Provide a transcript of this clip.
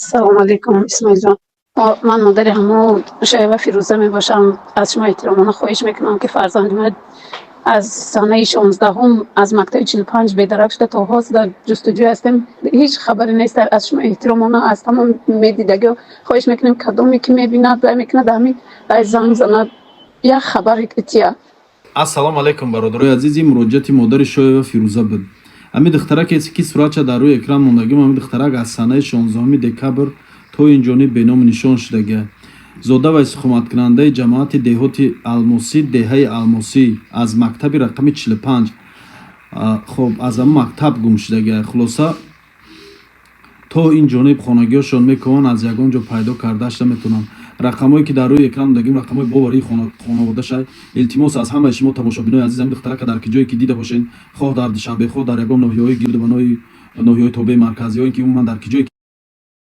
سلام علیکم اسماعیل جان. من مادر همو شایبه فیروزه می باشم. از شما احترامانه خواهش میکنم که فرزند من از سانه 16 از مکتب 45 بیدرک شده تا حاضر در جستجوی هستیم. هیچ خبری نیست. از شما احترامانه از تمام میدیدگی خواهش میکنیم کدومی که میبیند و میکند همین زنگ زند یک خبری که تیه. ассалому алайкум бародарои азизи, муроҷиати модари Шоева Фирӯза буд. Ҳамин духтараке ки суратша дар рӯи экран мондагим, ҳамин духтарак аз санаи 16 декабр то ин ҷониб беном нишон шудагия. Зода ва сухуматкунандаи ҷамоати деҳоти Алмосӣ, деҳаи Алмосӣ аз мактаби рақами 45 хоб аз ҳамин мактаб гум шудагия. Хулоса то ин ҷониб хонагиҳошон мекунанд, аз ягон ҷо пайдо кардааш наметавонанд. рақамҳое ки дар рӯи экран дагим рақамҳои боварии хонаводашай. илтимос аз ҳамаи шумо тамошобинои азиз, ҳамин духтарака дар ки ҷое ки дида бошед, хоҳ дар Душанбе, хоҳ дар ягон ноҳияҳои гирду ба ноҳияҳои тобеи марказиҳое ки умуман дар ки ҷое